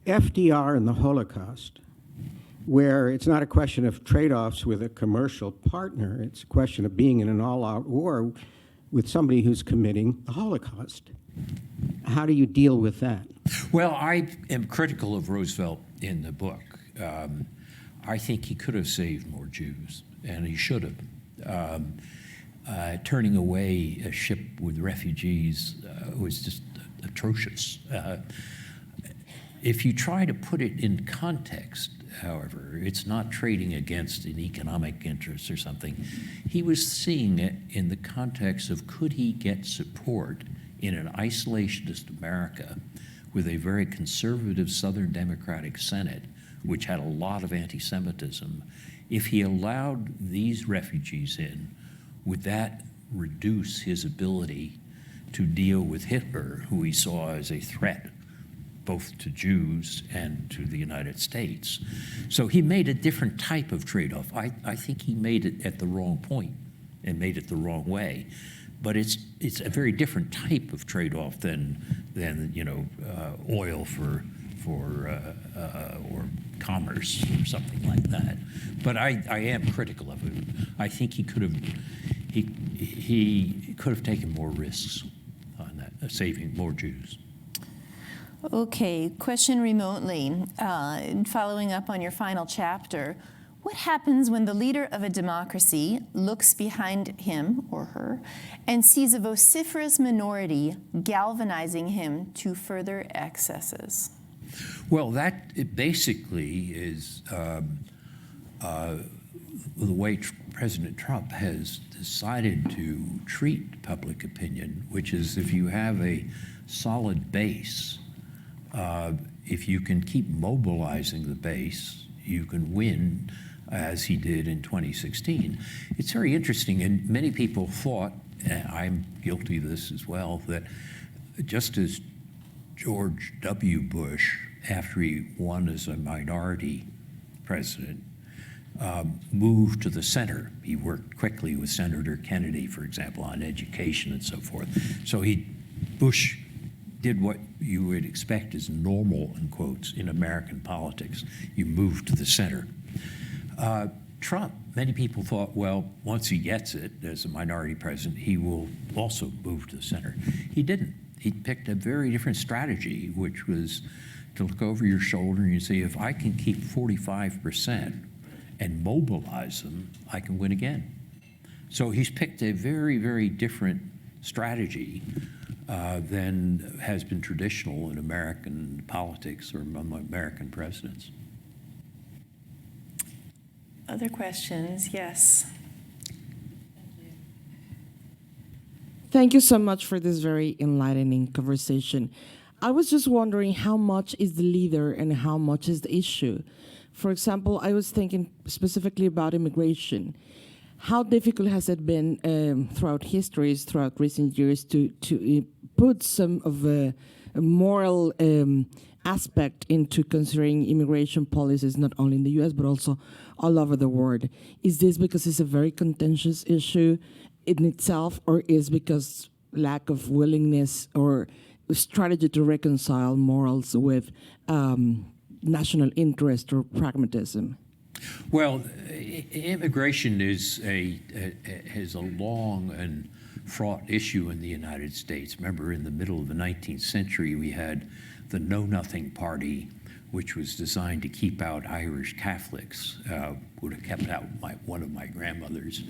FDR and the Holocaust, where it's not a question of trade-offs with a commercial partner, it's a question of being in an all-out war with somebody who's committing the Holocaust. How do you deal with that? Well, I am critical of Roosevelt in the book. I think he could have saved more Jews, and he should have. Turning away a ship with refugees was just atrocious. If you try to put it in context, however, it's not trading against an economic interest or something. He was seeing it in the context of could he get support in an isolationist America with a very conservative Southern Democratic Senate, which had a lot of anti-Semitism. If he allowed these refugees in, would that reduce his ability to deal with Hitler, who he saw as a threat both to Jews and to the United States? So he made a different type of trade-off. I think he made it at the wrong point and made it the wrong way. But it's a very different type of trade-off than oil for or commerce or something like that. But I am critical of it. I think he could have taken more risks on that, saving more Jews. Okay, question remotely. Following up on your final chapter, what happens when the leader of a democracy looks behind him or her and sees a vociferous minority galvanizing him to further excesses? Well, it basically is the way President Trump has decided to treat public opinion, which is if you have a solid base, if you can keep mobilizing the base, you can win, as he did in 2016. It's very interesting, and many people thought, and I'm guilty of this as well, that just as George W. Bush, after he won as a minority president, moved to the center. He worked quickly with Senator Kennedy, for example, on education and so forth. So Bush did what you would expect is normal, in quotes, in American politics. You move to the center. Trump, many people thought, well, once he gets it as a minority president, he will also move to the center. He didn't. He picked a very different strategy, which was to look over your shoulder and you say, if I can keep 45% and mobilize them, I can win again. So he's picked a very, very different strategy than has been traditional in American politics or among American presidents. Other questions? Yes. Thank you so much for this very enlightening conversation. I was just wondering how much is the leader and how much is the issue? For example, I was thinking specifically about immigration. How difficult has it been throughout recent years to put some of the moral aspect into considering immigration policies, not only in the U.S., but also all over the world. Is this because it's a very contentious issue in itself, or is because lack of willingness or strategy to reconcile morals with national interest or pragmatism? Well, immigration is has a long and fraught issue in the United States. Remember, in the middle of the 19th century, we had the Know Nothing Party, which was designed to keep out Irish Catholics, would have kept out one of my grandmothers.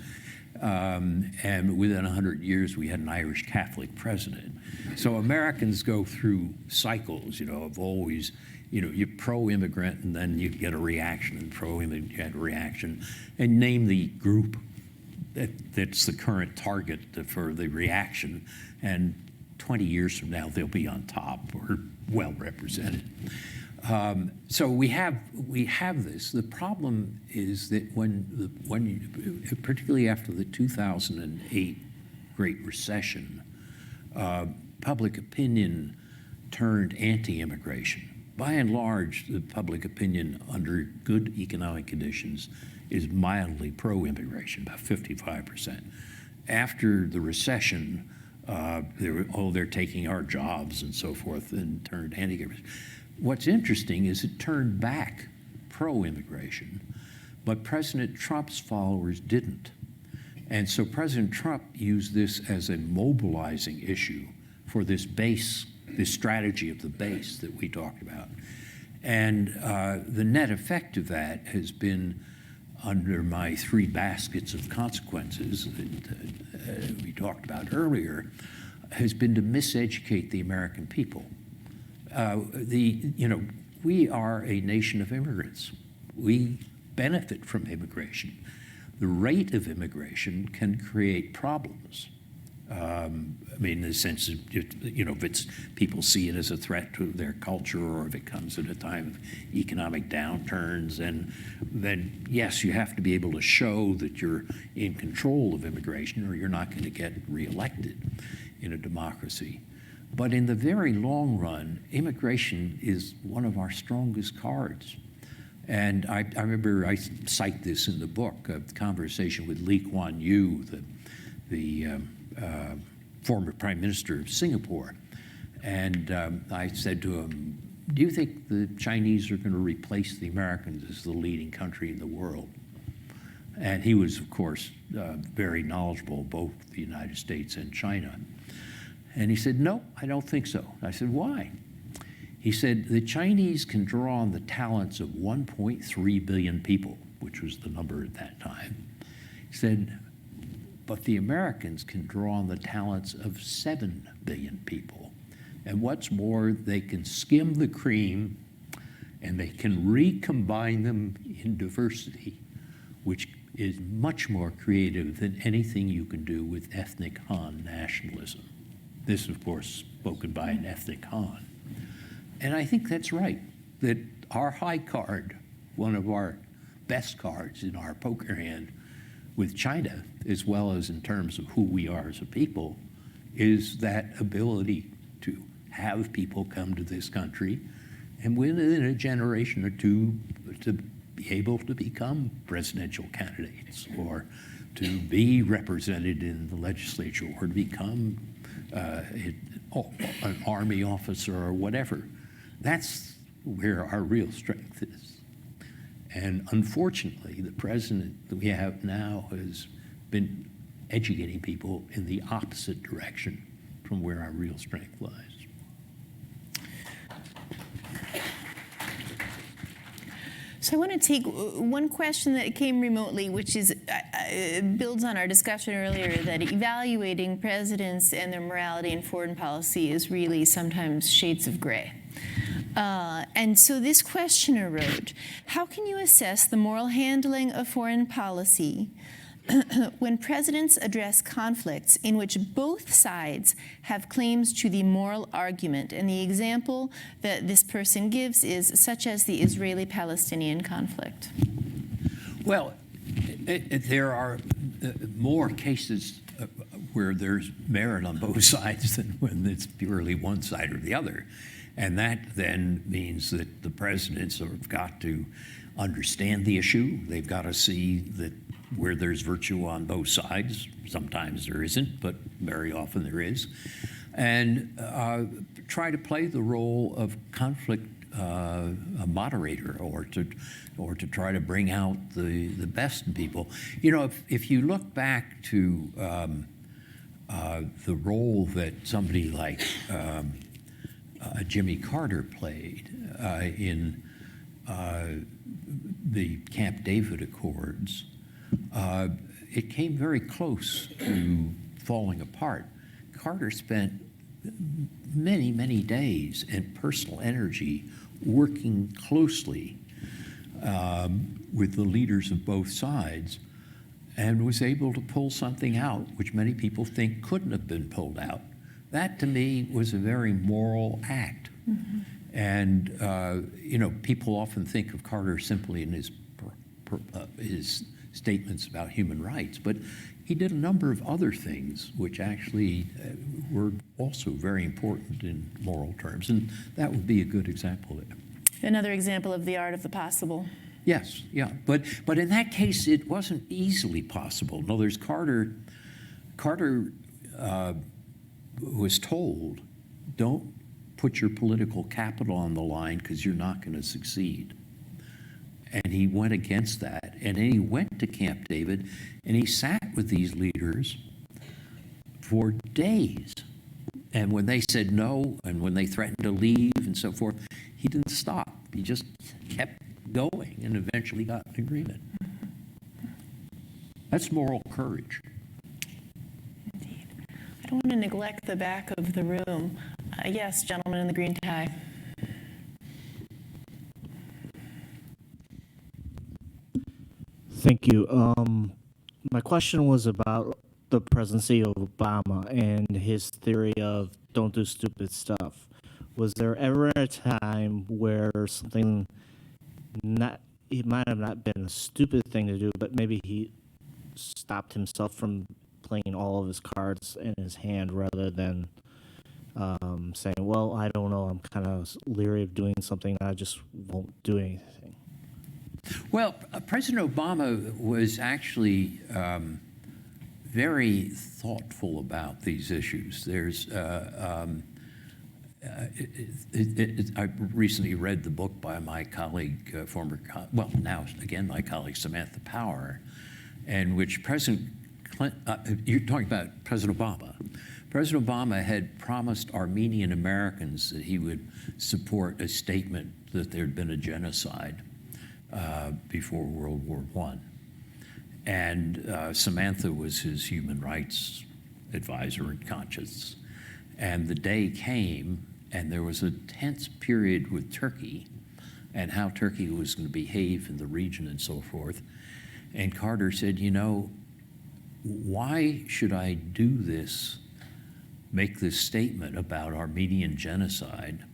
And within 100 years, we had an Irish Catholic president. So Americans go through cycles, of always, you're pro-immigrant, and then you get a reaction, and pro-immigrant, you get a reaction, and name the group that's the current target for the reaction, and 20 years from now, they'll be on top or well represented. So we have this. The problem is that particularly after the 2008 Great Recession, public opinion turned anti-immigration. By and large, the public opinion under good economic conditions is mildly pro-immigration, about 55%. After the recession, they're taking our jobs and so forth, and turned anti-immigration. What's interesting is it turned back pro-immigration, but President Trump's followers didn't. And so President Trump used this as a mobilizing issue for this base, this strategy of the base that we talked about. And the net effect of that has been, under my three baskets of consequences that we talked about earlier, has been to miseducate the American people. We are a nation of immigrants. We benefit from immigration. The rate of immigration can create problems. In the sense of, if it's people see it as a threat to their culture, or if it comes at a time of economic downturns, and then yes, you have to be able to show that you're in control of immigration, or you're not going to get reelected in a democracy. But in the very long run, immigration is one of our strongest cards. And I remember I cite this in the book, a conversation with Lee Kuan Yew, the former Prime Minister of Singapore. And I said to him, do you think the Chinese are going to replace the Americans as the leading country in the world? And he was, of course, very knowledgeable of both the United States and China. And he said, no, I don't think so. I said, why? He said, the Chinese can draw on the talents of 1.3 billion people, which was the number at that time. He said, but the Americans can draw on the talents of 7 billion people. And what's more, they can skim the cream and they can recombine them in diversity, which is much more creative than anything you can do with ethnic Han nationalism. This, of course, spoken by an ethnic Han. And I think that's right, that our high card, one of our best cards in our poker hand with China, as well as in terms of who we are as a people, is that ability to have people come to this country and within a generation or two to be able to become presidential candidates, or to be represented in the legislature, or to become an army officer or whatever. That's where our real strength is. And unfortunately, the president that we have now has been educating people in the opposite direction from where our real strength lies. So I want to take one question that came remotely, which is builds on our discussion earlier, that evaluating presidents and their morality in foreign policy is really sometimes shades of gray. And so this question arose: how can you assess the moral handling of foreign policy when presidents address conflicts in which both sides have claims to the moral argument? And the example that this person gives is such as the Israeli-Palestinian conflict. Well, there are more cases where there's merit on both sides than when it's purely one side or the other. And that then means that the presidents have got to understand the issue. They've got to see that where there's virtue on both sides, sometimes there isn't, but very often there is, and try to play the role of conflict a moderator, or to try to bring out the best in people. You know, if you look back to the role that somebody like Jimmy Carter played in the Camp David Accords, it came very close to falling apart. Carter spent many, many days and personal energy working closely with the leaders of both sides, and was able to pull something out which many people think couldn't have been pulled out. That, to me, was a very moral act. Mm-hmm. And, you know, people often think of Carter simply in his statements about human rights, but he did a number of other things which actually were also very important in moral terms, and that would be a good example of it. Another example of the art of the possible. Yes, yeah, but in that case, it wasn't easily possible. In other words, Carter was told, don't put your political capital on the line because you're not going to succeed. And he went against that. And then he went to Camp David, and he sat with these leaders for days. And when they said no, and when they threatened to leave and so forth, he didn't stop. He just kept going and eventually got an agreement. That's moral courage. Indeed. I don't want to neglect the back of the room. Yes, gentleman in the green tie. Thank you. My question was about the presidency of Obama and his theory of don't do stupid stuff. Was there ever a time where something it might have not been a stupid thing to do, but maybe he stopped himself from playing all of his cards in his hand rather than saying, well, I don't know, I'm kind of leery of doing something, I just won't do anything? Well, President Obama was actually very thoughtful about these issues. There's, I recently read the book by my colleague, now again my colleague Samantha Power, in which President Clinton, you're talking about President Obama. President Obama had promised Armenian Americans that he would support a statement that there had been a genocide before World War I. And Samantha was his human rights advisor and conscience. And the day came, and there was a tense period with Turkey and how Turkey was going to behave in the region and so forth. And Carter said, you know, why should I do this, make this statement about Armenian genocide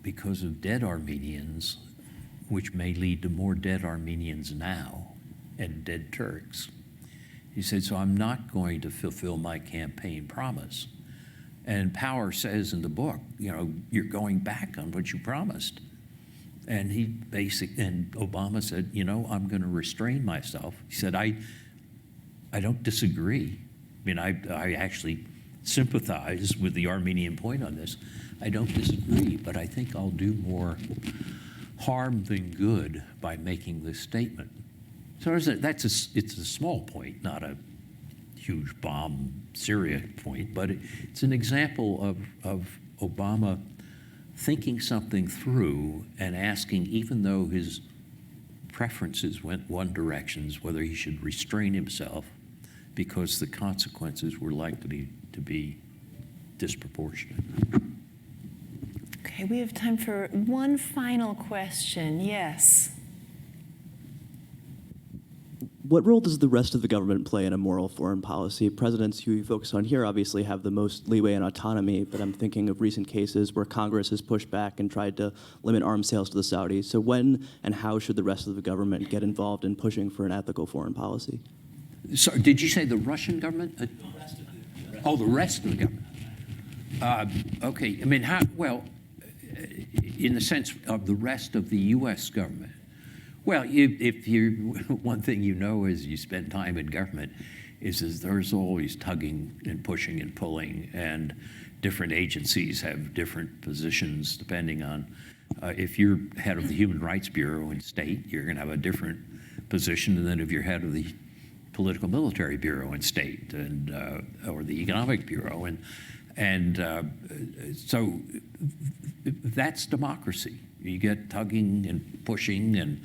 because of dead Armenians, which may lead to more dead Armenians now and dead Turks. He said, so I'm not going to fulfill my campaign promise. And Power says in the book, you know, you're going back on what you promised. And and Obama said, you know, I'm going to restrain myself. He said, I don't disagree. I mean, I actually sympathize with the Armenian point on this. I don't disagree, but I think I'll do more harm than good by making this statement. So it's a small point, not a huge bomb Syria point, but it's an example of Obama thinking something through and asking, even though his preferences went one direction, whether he should restrain himself because the consequences were likely to be disproportionate. Okay, we have time for one final question. Yes. What role does the rest of the government play in a moral foreign policy? Presidents who you focus on here obviously have the most leeway and autonomy, but I'm thinking of recent cases where Congress has pushed back and tried to limit arms sales to the Saudis. So when and how should the rest of the government get involved in pushing for an ethical foreign policy? So, did you say the Russian government? Oh, the rest of the government. Okay, I mean, well, in the sense of the rest of the U.S. government. Well, if you, one thing you know as you spend time in government is there's always tugging and pushing and pulling, and different agencies have different positions depending on, if you're head of the Human Rights Bureau in state, you're going to have a different position than if you're head of the Political Military Bureau in state, and or the Economic Bureau, and so that's democracy. You get tugging and pushing, and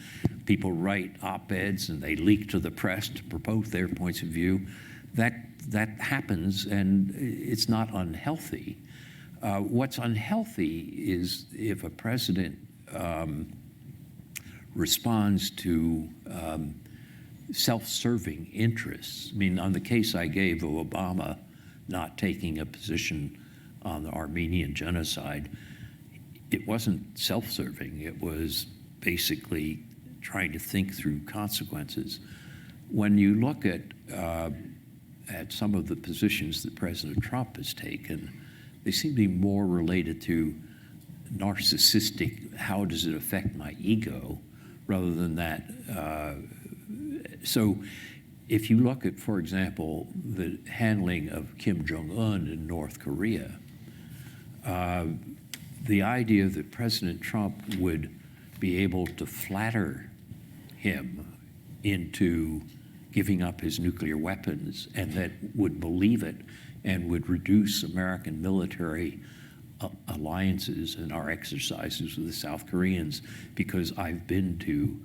people write op-eds and they leak to the press to propose their points of view. That happens, and it's not unhealthy. What's unhealthy is if a president responds to self-serving interests. I mean, on the case I gave of Obama not taking a position on the Armenian genocide, it wasn't self-serving. It was basically trying to think through consequences. When you look at some of the positions that President Trump has taken, they seem to be more related to narcissistic, how does it affect my ego, rather than that. So if you look at, for example, the handling of Kim Jong-un in North Korea, the idea that President Trump would be able to flatter him into giving up his nuclear weapons, and that would believe it and would reduce American military alliances and our exercises with the South Koreans because I've been to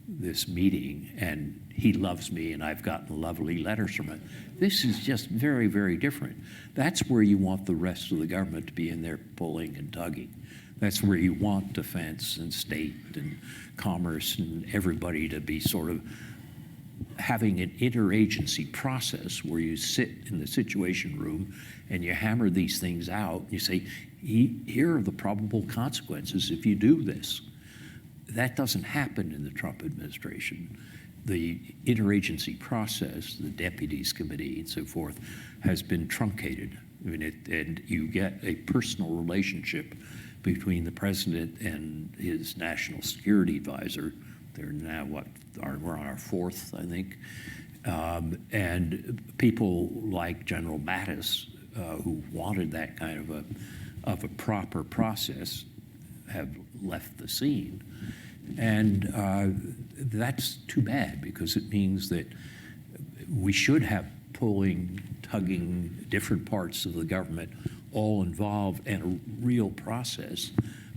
this meeting and he loves me and I've gotten lovely letters from it. This is just very, very different. That's where you want the rest of the government to be in there pulling and tugging. That's where you want defense and state and commerce and everybody to be sort of having an interagency process where you sit in the Situation Room and you hammer these things out. You say, here are the probable consequences if you do this. That doesn't happen in the Trump administration. The interagency process, the deputies committee and so forth, has been truncated. I mean, and you get a personal relationship between the president and his national security advisor. They're now we're on our fourth, I think. And people like General Mattis, who wanted that kind of a proper process, have left the scene. And that's too bad, because it means that we should have pulling, tugging, different parts of the government all involved, and a real process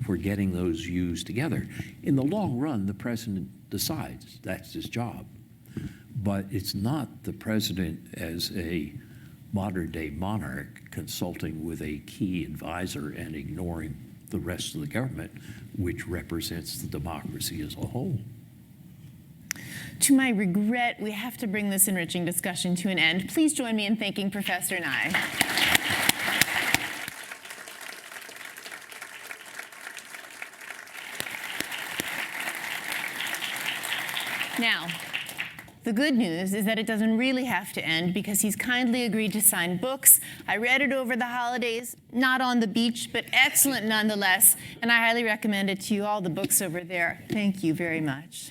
for getting those views together. In the long run, the president decides. That's his job. But it's not the president as a modern-day monarch consulting with a key advisor and ignoring the rest of the government, which represents the democracy as a whole. To my regret, we have to bring this enriching discussion to an end. Please join me in thanking Professor Nye. Now, the good news is that it doesn't really have to end, because he's kindly agreed to sign books. I read it over the holidays, not on the beach, but excellent nonetheless, and I highly recommend it to you, all the books over there. Thank you very much.